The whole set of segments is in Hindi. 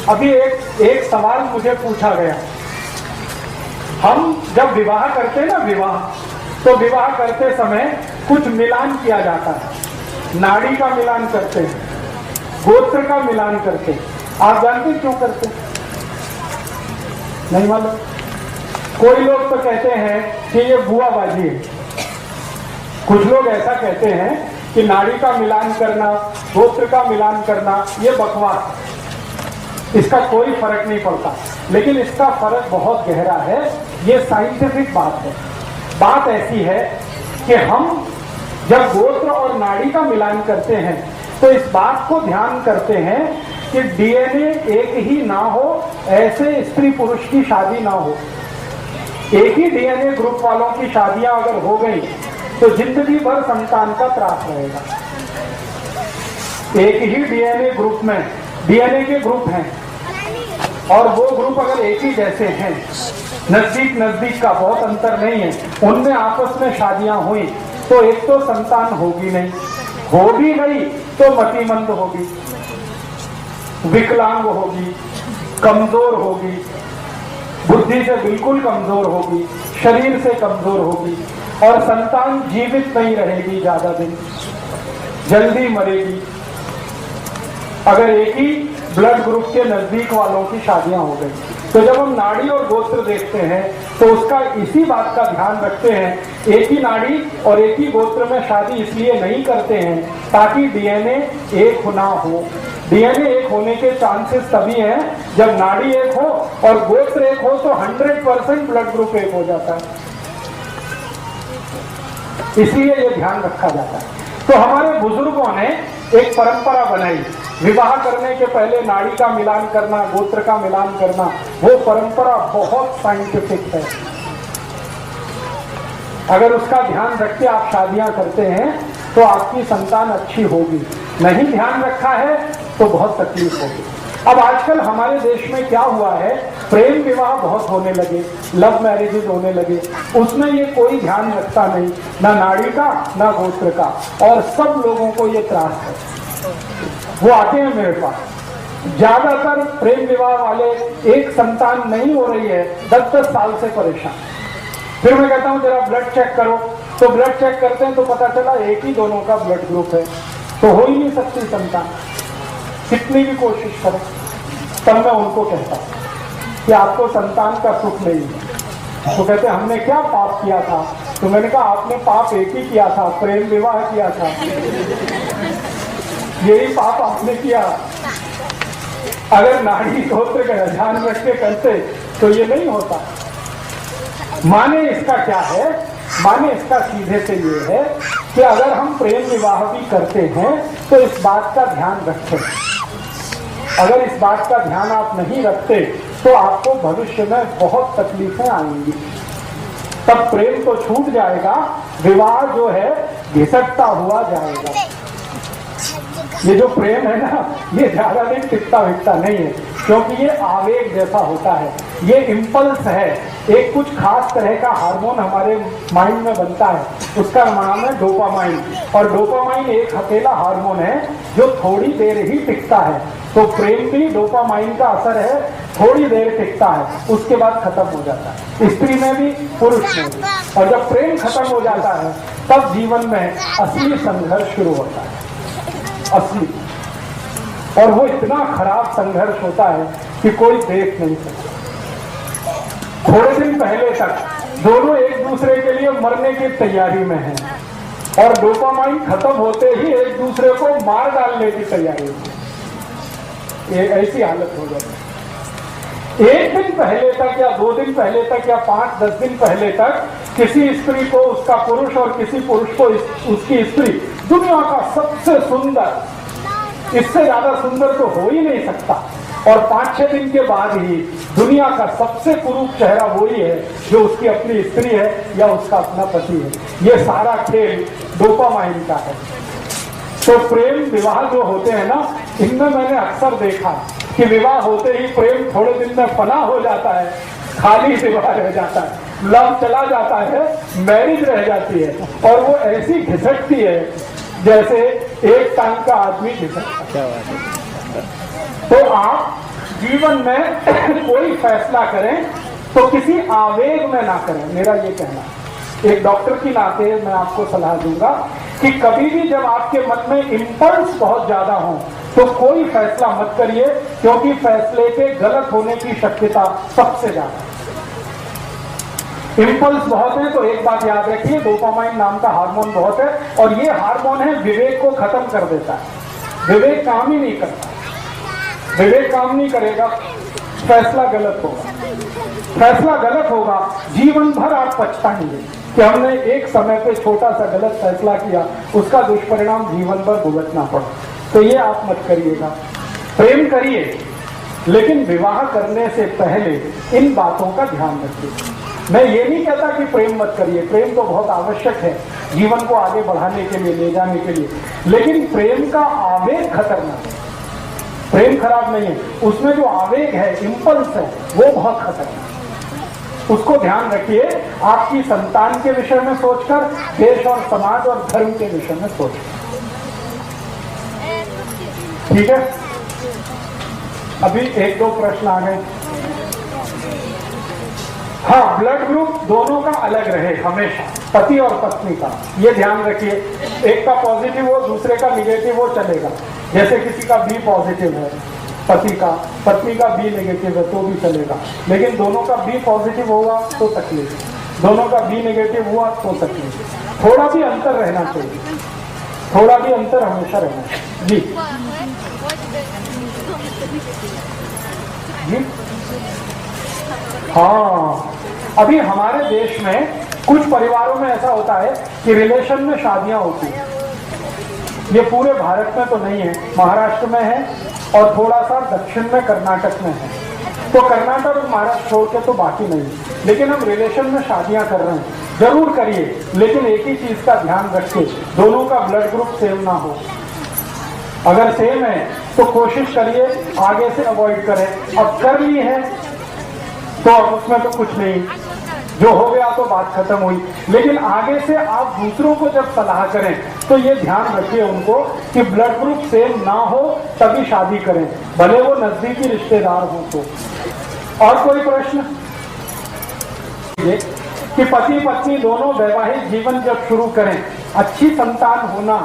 अभी एक सवाल मुझे पूछा गया, हम जब विवाह करते हैं ना, तो विवाह करते समय कुछ मिलान किया जाता है, नाड़ी का मिलान करते हैं, गोत्र का मिलान करते हैं। आप जानते क्यों करते हैं? नहीं मालूम? कोई लोग तो कहते हैं कि ये बुआबाजी है, कुछ लोग ऐसा कहते हैं कि नाड़ी का मिलान करना, गोत्र का मिलान करना ये बकवास है, इसका कोई फर्क नहीं पड़ता। लेकिन इसका फर्क बहुत गहरा है, ये साइंटिफिक बात है। बात ऐसी है कि हम जब गोत्र और नाड़ी का मिलान करते हैं तो इस बात को ध्यान करते हैं कि डीएनए एक ही ना हो, ऐसे स्त्री पुरुष की शादी ना हो। एक ही डीएनए ग्रुप वालों की शादियां अगर हो गई तो जिंदगी भर संतान का त्रास रहेगा। एक ही डीएनए ग्रुप में डीएनए के ग्रुप हैं और वो ग्रुप अगर एक ही जैसे हैं, नजदीक का बहुत अंतर नहीं है, उनमें आपस में शादियां हुई तो एक तो संतान होगी नहीं, हो भी गई तो मतिमंद होगी, विकलांग होगी, कमजोर होगी, बुद्धि से बिल्कुल कमजोर होगी, शरीर से कमजोर होगी और संतान जीवित नहीं रहेगी, ज्यादा दिन जल्दी मरेगी। अगर एक ही ब्लड ग्रुप के नजदीक वालों की शादियां हो गई तो जब हम नाड़ी और गोत्र देखते हैं तो उसका इसी बात का ध्यान रखते हैं। एक ही नाड़ी और एक ही गोत्र में शादी इसलिए नहीं करते हैं ताकि डीएनए एक ना हो। डीएनए एक होने के चांसेस तभी हैं जब नाड़ी एक हो और गोत्र एक हो, तो 100% ब्लड ग्रुप एक हो जाता है, इसलिए ये ध्यान रखा जाता है। तो हमारे बुजुर्गों ने एक परंपरा बनाई, विवाह करने के पहले नाड़ी का मिलान करना, गोत्र का मिलान करना। वो परंपरा बहुत साइंटिफिक है। अगर उसका ध्यान रख के आप शादियां करते हैं तो आपकी संतान अच्छी होगी, नहीं ध्यान रखा है तो बहुत तकलीफ होगी। अब आजकल हमारे देश में क्या हुआ है, प्रेम विवाह बहुत होने लगे, लव मैरिजेज होने लगे, उसमें ये कोई ध्यान रखता नहीं, ना नाड़ी का ना गोत्र का, और सब लोगों को ये त्रास है। वो आते हैं मेरे पास, ज्यादातर प्रेम विवाह वाले एक संतान नहीं हो रही है, 10-10 साल से परेशान। फिर मैं कहता हूं जरा ब्लड चेक करो, तो ब्लड चेक करते हैं तो पता चला एक ही दोनों का ब्लड ग्रुप है, तो हो ही नहीं सकती संतान, कितनी भी कोशिश करें। तब मैं उनको कहता कि आपको संतान का सुख नहीं है। तो कहते हमने क्या पाप किया था? तो मैंने कहा आपने पाप एक ही किया था, प्रेम विवाह किया था, यही पाप आपने किया। अगर नाड़ी गोत्र का ध्यान रख के करते तो ये नहीं होता। माने इसका क्या है? माने इसका सीधे से ये है कि अगर हम प्रेम विवाह भी करते हैं तो इस बात का ध्यान रखें। अगर इस बात का ध्यान आप नहीं रखते तो आपको भविष्य में बहुत तकलीफें आएंगी। तब प्रेम तो छूट जाएगा, विवाह जो है घिसटता हुआ जाएगा। ये जो प्रेम है ना, ये ज्यादा दिन टिकता विकता नहीं है, क्योंकि ये आवेग जैसा होता है, ये इम्पल्स है। एक कुछ खास तरह का हार्मोन हमारे माइंड में बनता है, उसका नाम है डोपामाइन। और डोपामाइन एक अकेला हार्मोन है जो थोड़ी देर ही टिकता है। तो प्रेम भी डोपामाइन का असर है, थोड़ी देर टिकता है, उसके बाद खत्म हो जाता है, स्त्री में भी पुरुष में भी। और जब प्रेम खत्म हो जाता है तब जीवन में असली संघर्ष शुरू होता है, असली। और वो इतना खराब संघर्ष होता है कि कोई देख नहीं सकता। थोड़े दिन पहले तक दोनों एक दूसरे के लिए मरने की तैयारी में हैं और डोपामाइन खत्म होते ही एक दूसरे को मार डालने की तैयारी में। ये ऐसी हालत हो जाती है। एक दिन पहले तक या 2 दिन पहले तक या 5-10 दिन पहले तक किसी स्त्री को उसका पुरुष और किसी पुरुष को उसकी स्त्री दुनिया का सबसे सुंदर, इससे ज्यादा सुंदर तो हो ही नहीं सकता। और 5-6 दिन के बाद ही दुनिया का सबसे कुरूप चेहरा वही है जो उसकी अपनी स्त्री है या उसका अपना पति है। ये सारा खेल डोपामाइन का है। तो प्रेम विवाह जो होते हैं ना, इनमें मैंने अक्सर देखा कि विवाह होते ही प्रेम थोड़े दिन में फना हो जाता है, खाली विवाह रह जाता है, लव चला जाता है, मैरिज रह जाती है, और वो ऐसी घिसटती है जैसे एक टांग का आदमी घिसटता है। तो आप जीवन में कोई फैसला करें तो किसी आवेग में ना करें, मेरा ये कहना है। एक डॉक्टर की नाते मैं आपको सलाह दूंगा कि कभी भी जब आपके मन में इंपल्स बहुत ज्यादा हो तो कोई फैसला मत करिए, क्योंकि फैसले के गलत होने की शक्यता सबसे ज्यादा है। इंपल्स बहुत है तो एक बात याद रखिए, डोपामाइन नाम का हार्मोन बहुत है, और ये हार्मोन है विवेक को खत्म कर देता है। विवेक काम ही नहीं करता, विवेक काम नहीं करेगा, फैसला गलत होगा। फैसला गलत होगा, जीवन भर आप पछताएंगे कि हमने एक समय पे छोटा सा गलत फैसला किया, उसका दुष्परिणाम जीवन भर भुगतना पड़ा। तो ये आप मत करिएगा। प्रेम करिए, लेकिन विवाह करने से पहले इन बातों का ध्यान रखिए। मैं ये नहीं कहता कि प्रेम मत करिए, प्रेम तो बहुत आवश्यक है जीवन को आगे बढ़ाने के लिए, ले जाने के लिए, लेकिन प्रेम का आवेग खतरनाक है। प्रेम खराब नहीं है, उसमें जो आवेग है, इंपल्स है, वो बहुत खतरनाक है। उसको ध्यान रखिए, आपकी संतान के विषय में सोचकर, देश और समाज और धर्म के विषय में सोचकर। ठीक है, अभी एक दो प्रश्न आ गए। हाँ, ब्लड ग्रुप दोनों का अलग रहे हमेशा, पति और पत्नी का, ये ध्यान रखिए। एक का पॉजिटिव हो, दूसरे का निगेटिव हो, चलेगा। जैसे किसी का बी पॉजिटिव है पति का, पत्नी का बी नेगेटिव है तो भी चलेगा, लेकिन दोनों का बी पॉजिटिव होगा तो तकलीफ, दोनों का बी नेगेटिव हुआ तो तकलीफ। थोड़ा भी अंतर रहना चाहिए, थोड़ा भी अंतर हमेशा रहना चाहिए। जी जी हाँ, अभी हमारे देश में कुछ परिवारों में ऐसा होता है कि रिलेशन में शादियां होती हैं। ये पूरे भारत में तो नहीं है, महाराष्ट्र में है और थोड़ा सा दक्षिण में कर्नाटक में है। तो कर्नाटक और महाराष्ट्र छोड़ के तो बाकी नहीं, लेकिन हम रिलेशन में शादियां कर रहे हैं। जरूर करिए, लेकिन एक ही चीज का ध्यान रखिए, दोनों का ब्लड ग्रुप सेम ना हो। अगर सेम है तो कोशिश करिए आगे से अवॉइड करें। अब कर ली है तो उसमें तो कुछ नहीं, जो हो गया तो बात खत्म हुई। लेकिन आगे से आप दूसरों को जब सलाह करें तो ये ध्यान रखिए उनको कि ब्लड ग्रुप सेम ना हो तभी शादी करें, भले वो नजदीकी रिश्तेदार हो तो। और कोई प्रश्न? कि पति पत्नी दोनों वैवाहिक जीवन जब शुरू करें, अच्छी संतान होना,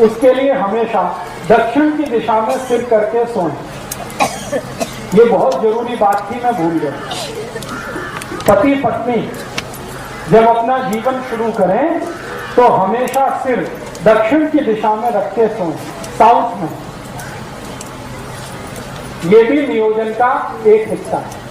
उसके लिए हमेशा दक्षिण की दिशा में सिर करके सोएं। ये बहुत जरूरी बात थी, मैं भूल गया। पति पत्नी जब अपना जीवन शुरू करें तो हमेशा सिर दक्षिण की दिशा में रख के सोएं, साउथ में। ये भी नियोजन का एक हिस्सा है।